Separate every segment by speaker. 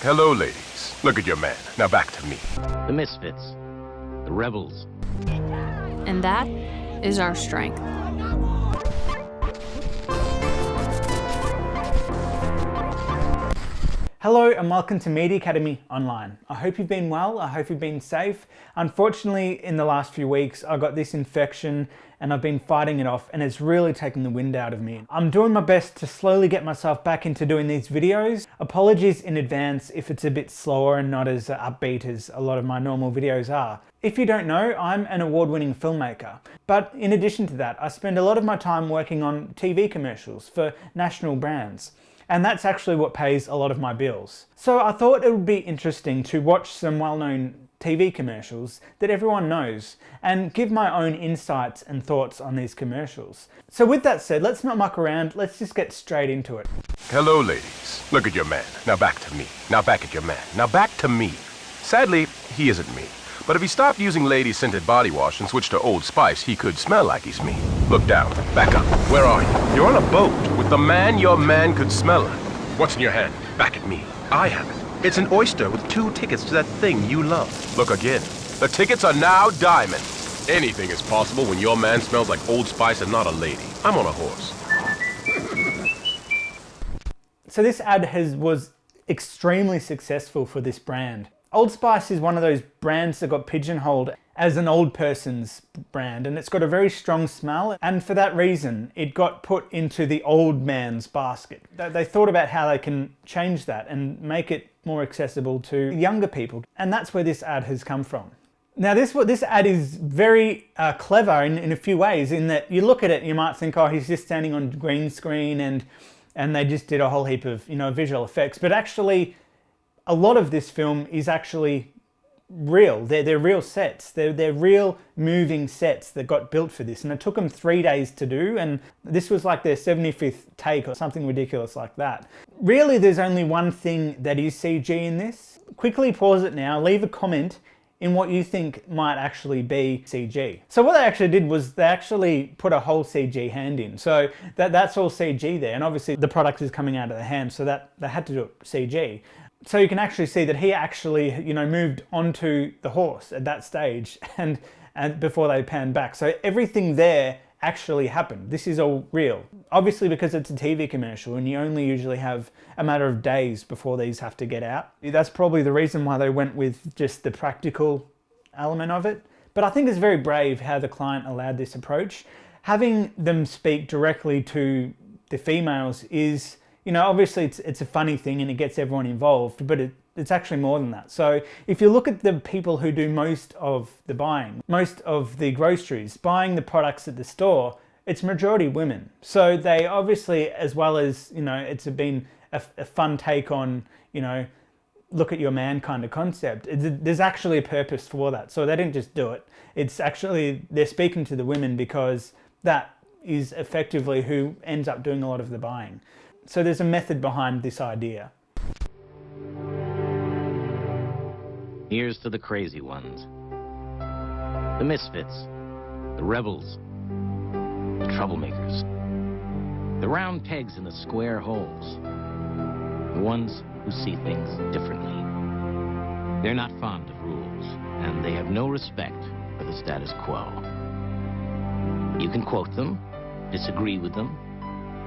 Speaker 1: Hello, ladies. Look at your man. Now back to me.
Speaker 2: The misfits. The rebels.
Speaker 3: And that is our strength.
Speaker 4: Hello and welcome to Media Academy Online. I hope you've been well, I hope you've been safe. Unfortunately, in the last few weeks, I got this infection and I've been fighting it off and it's really taken the wind out of me. I'm doing my best to slowly get myself back into doing these videos. Apologies in advance if it's a bit slower and not as upbeat as a lot of my normal videos are. If you don't know, I'm an award-winning filmmaker. But in addition to that, I spend a lot of my time working on TV commercials for national brands. And that's actually what pays a lot of my bills. So I thought it would be interesting to watch some well-known TV commercials that everyone knows and give my own insights and thoughts on these commercials. So with that said, let's not muck around, let's just get straight into it.
Speaker 1: Hello, ladies. Look at your man. Now back to me. Now back at your man. Now back to me. Sadly, he isn't me. But if he stopped using lady-scented body wash and switched to Old Spice, he could smell like he's me. Look down. Back up. Where are you? You're on a boat with the man your man could smell like. What's in your hand? Back at me. I have it. It's an oyster with 2 tickets to that thing you love. Look again. The tickets are now diamonds. Anything is possible when your man smells like Old Spice and not a lady. I'm on a horse.
Speaker 4: So this ad was extremely successful for this brand. Old Spice is one of those brands that got pigeonholed as an old person's brand, and it's got a very strong smell, and for that reason it got put into the old man's basket. They thought about how they can change that and make it more accessible to younger people, and that's where this ad has come from. Now this ad is very clever in a few ways, in that you look at it and you might think, oh, he's just standing on green screen and they just did a whole heap of visual effects, but actually a lot of this film is actually real. They're real sets. They're real moving sets that got built for this. And it took them 3 days to do. And this was like their 75th take or something ridiculous like that. Really, there's only one thing that is CG in this. Quickly pause it now. Leave a comment in what you think might actually be CG. So what they actually did was they actually put a whole CG hand in. So that's all CG there. And obviously the product is coming out of the hand, so that they had to do it CG. So you can actually see that he actually, moved onto the horse at that stage and before they panned back. So everything there actually happened. This is all real. Obviously, because it's a TV commercial and you only usually have a matter of days before these have to get out. That's probably the reason why they went with just the practical element of it. But I think it's very brave how the client allowed this approach. Having them speak directly to the females is, obviously it's a funny thing and it gets everyone involved, but it's actually more than that. So if you look at the people who do most of the buying, most of the groceries, buying the products at the store, it's majority women. So they obviously, as well as, it's been a fun take on, look at your man kind of concept. There's actually a purpose for that. So they didn't just do it. It's actually, they're speaking to the women because that is effectively who ends up doing a lot of the buying. So there's a method behind this idea.
Speaker 2: Here's to the crazy ones. The misfits. The rebels. The troublemakers. The round pegs in the square holes. The ones who see things differently. They're not fond of rules, and they have no respect for the status quo. You can quote them, disagree with them,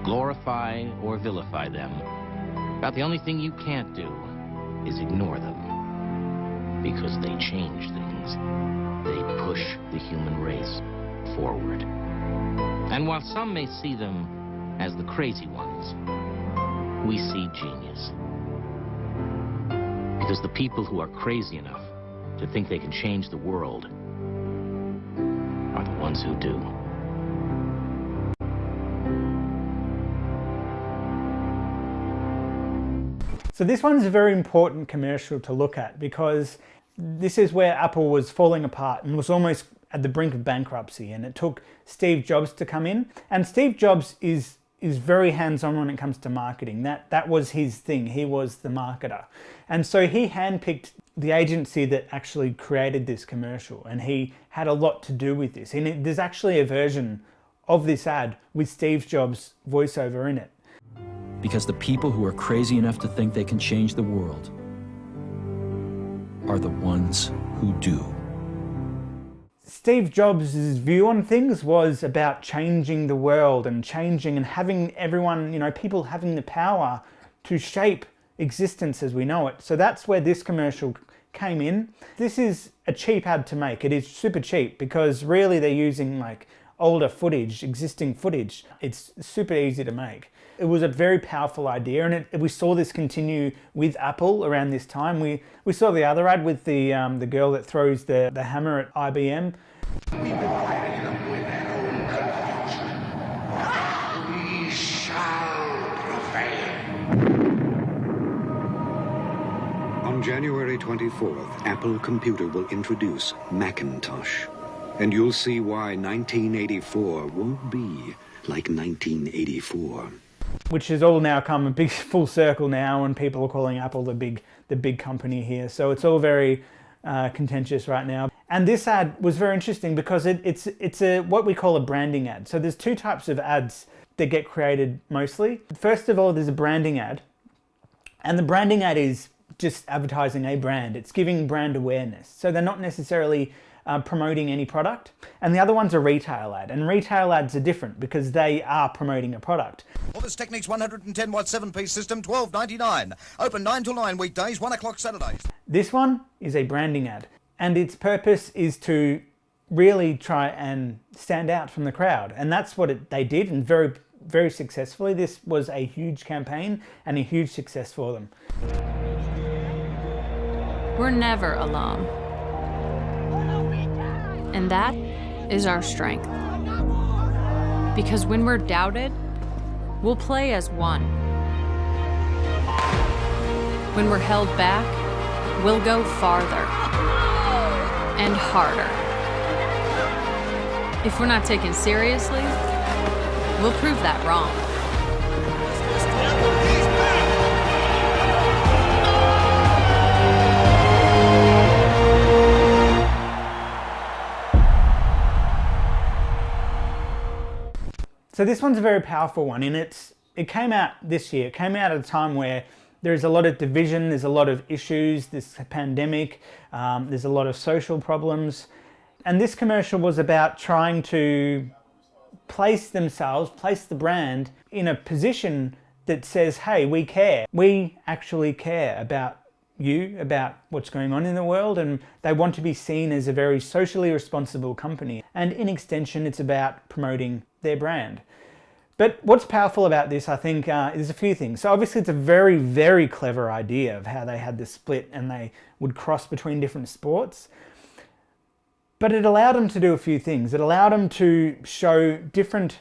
Speaker 2: glorify or vilify them. But the only thing you can't do is ignore them. Because they change things. They push the human race forward. And while some may see them as the crazy ones, we see genius. Because the people who are crazy enough to think they can change the world are the ones who do.
Speaker 4: So this one's a very important commercial to look at because this is where Apple was falling apart and was almost at the brink of bankruptcy, and it took Steve Jobs to come in. And Steve Jobs is very hands-on when it comes to marketing. That was his thing. He was the marketer. And so he handpicked the agency that actually created this commercial, and he had a lot to do with this. And there's actually a version of this ad with Steve Jobs' voiceover in it.
Speaker 5: Because the people who are crazy enough to think they can change the world are the ones who do.
Speaker 4: Steve Jobs' view on things was about changing the world and changing and having everyone, people having the power to shape existence as we know it. So that's where this commercial came in. This is a cheap ad to make. It is super cheap because really they're using like older footage, existing footage. It's super easy to make. It was a very powerful idea, and we saw this continue with Apple around this time. We saw the other ad with the girl that throws the hammer at IBM.
Speaker 6: We've been fighting them with their own confusion. We shall prevail.
Speaker 7: On January 24th, Apple Computer will introduce Macintosh. And you'll see why 1984 won't be like 1984.
Speaker 4: Which has all now come a big full circle now, and people are calling Apple the big company here. So it's all very contentious right now. And this ad was very interesting because it's a what we call a branding ad. So there's two types of ads that get created mostly. First of all, there's a branding ad, and the branding ad is just advertising a brand. It's giving brand awareness. So they're not necessarily promoting any product. And the other one's a retail ad. And retail ads are different because they are promoting a product.
Speaker 8: Office Techniques 110 watt 7-piece system, $12.99. Open 9 till 9 weekdays, 1 o'clock Saturdays.
Speaker 4: This one is a branding ad. And its purpose is to really try and stand out from the crowd. And that's what they did, and very, very successfully. This was a huge campaign and a huge success for them.
Speaker 3: We're never alone. And that is our strength. Because when we're doubted, we'll play as one. When we're held back, we'll go farther and harder. If we're not taken seriously, we'll prove that wrong.
Speaker 4: So this one's a very powerful one, and it came out this year. It came out at a time where there's a lot of division, there's a lot of issues, this pandemic, there's a lot of social problems. And this commercial was about trying to place the brand in a position that says, hey, we care. We actually care about you, about what's going on in the world, and they want to be seen as a very socially responsible company. And in extension, it's about promoting their brand. But what's powerful about this, I think, is a few things. So obviously it's a very, very clever idea of how they had this split and they would cross between different sports. But it allowed them to do a few things. It allowed them to show different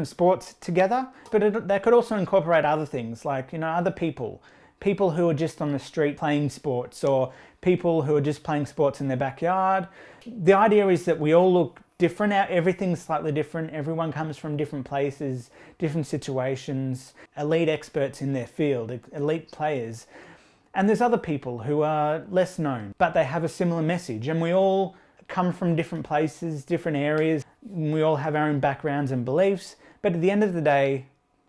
Speaker 4: sports together, but they could also incorporate other things like, other people who are just on the street playing sports, or people who are just playing sports in their backyard. The idea is that we all look different. Everything's slightly different. Everyone comes from different places, different situations, elite experts in their field, elite players. And there's other people who are less known, but they have a similar message. And we all come from different places, different areas. We all have our own backgrounds and beliefs. But at the end of the day,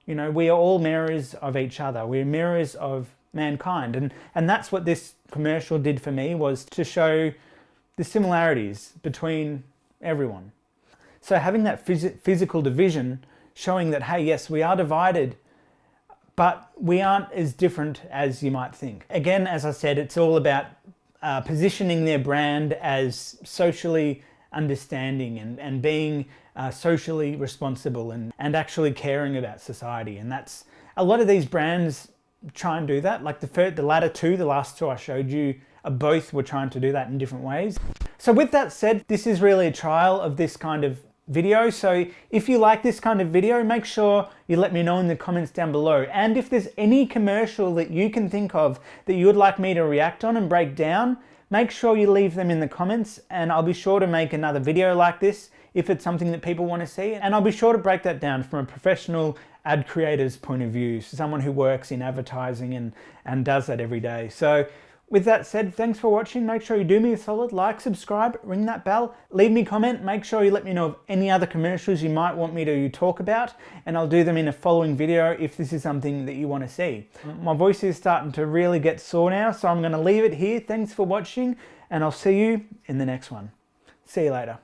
Speaker 4: we are all mirrors of each other. We're mirrors of mankind. And that's what this commercial did for me, was to show the similarities between everyone. So having that physical division, showing that, hey, yes, we are divided, but we aren't as different as you might think. Again, as I said, it's all about positioning their brand as socially understanding and being socially responsible and actually caring about society. And that's, a lot of these brands try and do that. Like the last two I showed you, both were trying to do that in different ways. So with that said, this is really a trial of this kind of video. So if you like this kind of video, make sure you let me know in the comments down below. And if there's any commercial that you can think of that you would like me to react on and break down, make sure you leave them in the comments, and I'll be sure to make another video like this if it's something that people want to see. And I'll be sure to break that down from a professional ad creator's point of view, someone who works in advertising and does that every day. So With that said, thanks for watching. Make sure you do me a solid, like, subscribe, ring that bell, leave me a comment. Make sure you let me know of any other commercials you might want me to talk about, and I'll do them in a following video if this is something that you want to see. My voice is starting to really get sore now, so I'm going to leave it here. Thanks for watching, and I'll see you in the next one. See you later.